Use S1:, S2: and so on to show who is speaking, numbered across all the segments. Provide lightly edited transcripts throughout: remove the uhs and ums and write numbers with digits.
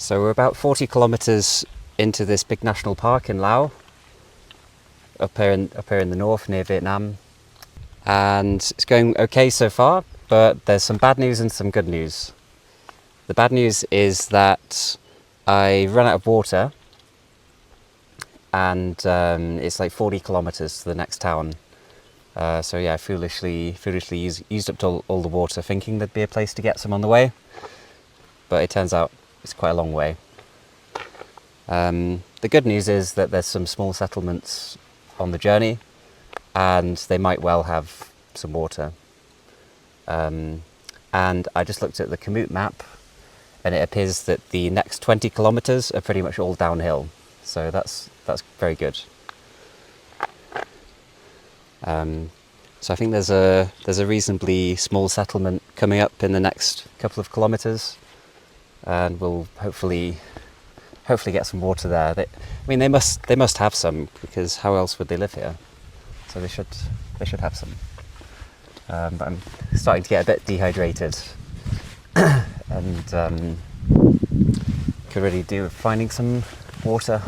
S1: So we're about 40 kilometres into this big national park in Laos, up here in the north near Vietnam, and it's going okay so far, but there's some bad news and some good news. The bad news is that I run out of water, and it's like 40 kilometres to the next town. So yeah, I foolishly used up all the water, thinking there'd be a place to get some on the way, but it turns out it's quite a long way. The good news is that there's some small settlements on the journey, and they might well have some water. And I just looked at the commute map, and it appears that the next 20 kilometres are pretty much all downhill. So that's very good. So I think there's a reasonably small settlement coming up in the next couple of kilometres, and we'll hopefully get some water there. They must have some, because how else would they live here? So they should have some. But I'm starting to get a bit dehydrated, and could really do with finding some water.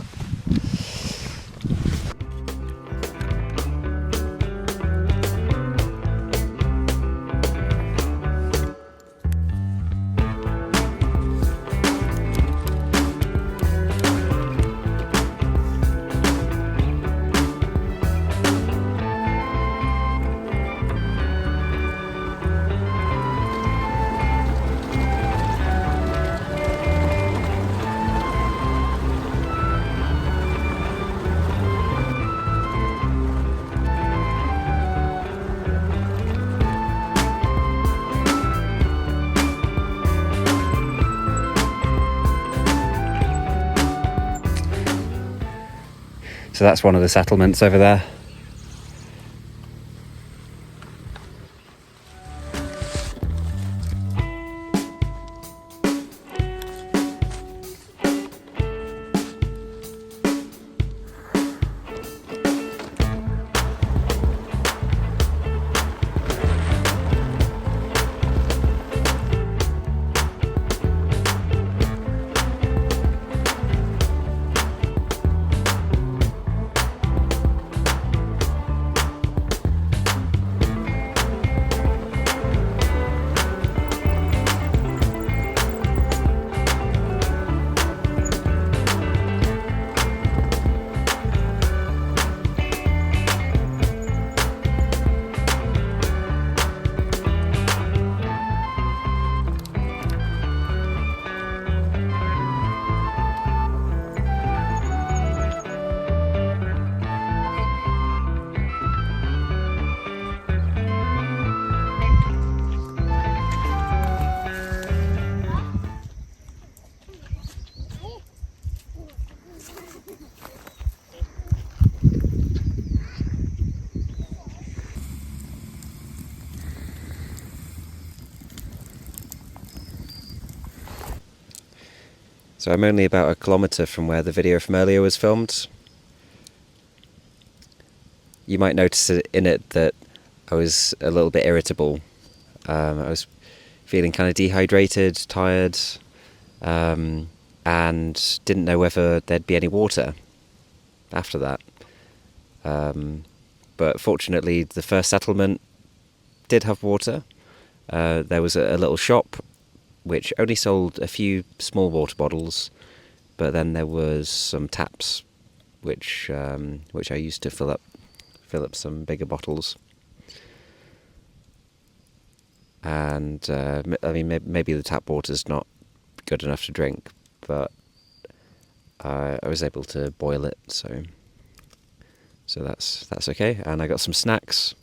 S1: So that's one of the settlements over there. So I'm only about a kilometre from where the video from earlier was filmed. You might notice in it that I was a little bit irritable. I was feeling kind of dehydrated, tired, and didn't know whether there'd be any water after that. But fortunately, the first settlement did have water. There was a little shop which only sold a few small water bottles, but then there was some taps which I used to fill up some bigger bottles. And I mean, maybe the tap water's not good enough to drink, but I was able to boil it, so that's okay. And I got some snacks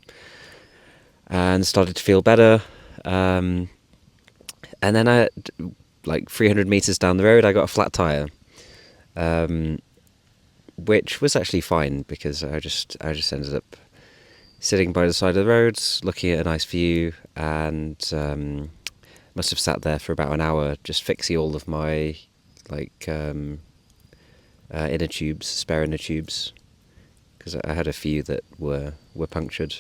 S1: and started to feel better. And then like 300 meters down the road, I got a flat tire, which was actually fine, because I just ended up sitting by the side of the road, looking at a nice view, and must have sat there for about an hour just fixing all of my inner tubes, spare inner tubes, because I had a few that were punctured.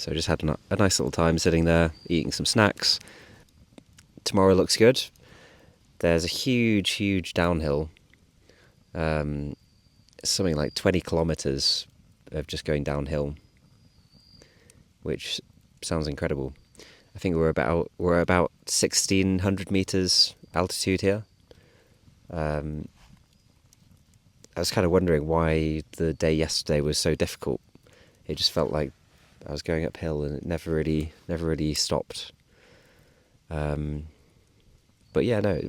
S1: So I just had a nice little time sitting there, eating some snacks. Tomorrow looks good. there's a huge downhill, something like 20 kilometers of just going downhill, which sounds incredible. I think we're about 1,600 meters altitude here. I was kind of wondering why the day yesterday was so difficult. It just felt like I was going uphill and it never really stopped. But yeah, no,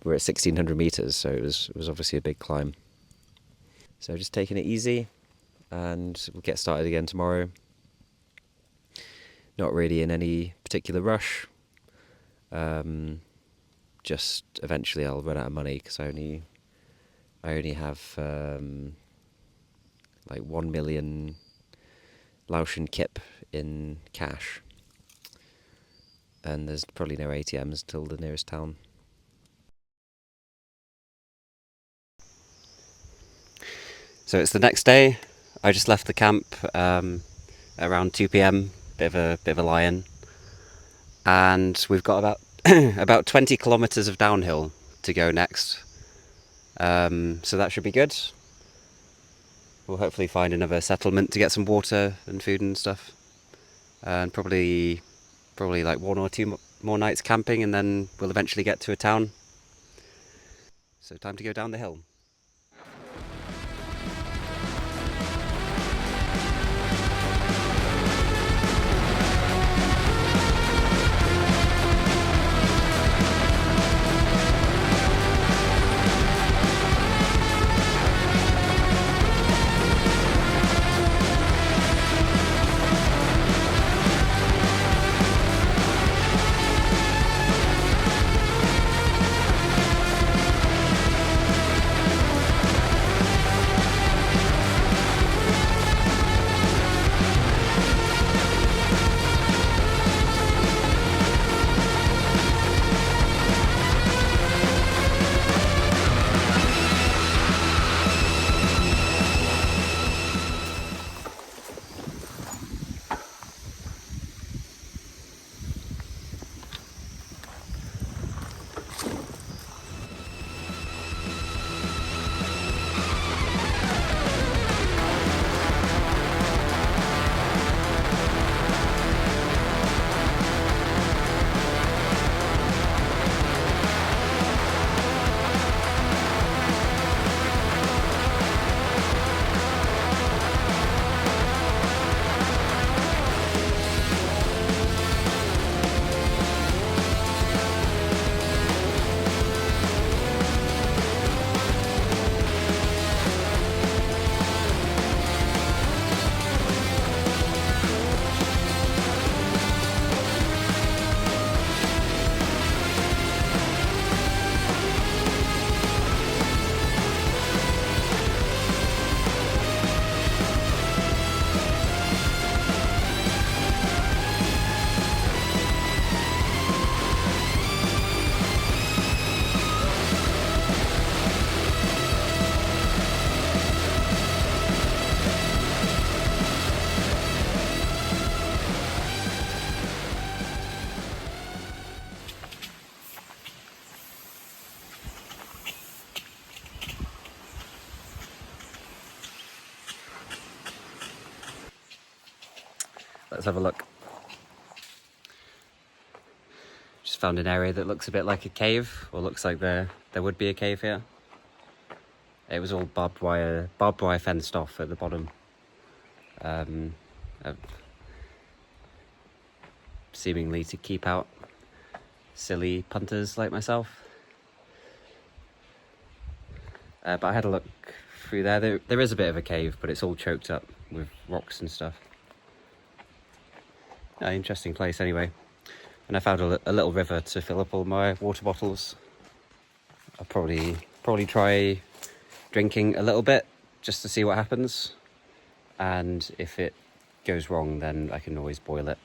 S1: we're at 1,600 meters, so it was obviously a big climb. So just taking it easy, and we'll get started again tomorrow. Not really in any particular rush. Just eventually I'll run out of money because I only have like 1 million Laotian kip in cash, and there's probably no ATMs till the nearest town. So it's the next day. I just left the camp around 2 p.m. Bit of a lie-in, and we've got about about 20 kilometers of downhill to go next. So that should be good. We'll hopefully find another settlement to get some water and food and stuff, and probably like 1 or 2 more nights camping, and then we'll eventually get to a town. So time to go down the hill. Let's have a look. Just found an area that looks a bit like a cave, or looks like there would be a cave here. It was all barbed wire fenced off at the bottom. Seemingly to keep out silly punters like myself. But I had a look through there. There is a bit of a cave, but it's all choked up with rocks and stuff. Interesting place anyway. And I found a little river to fill up all my water bottles. I'll probably try drinking a little bit just to see what happens. And if it goes wrong, then I can always boil it.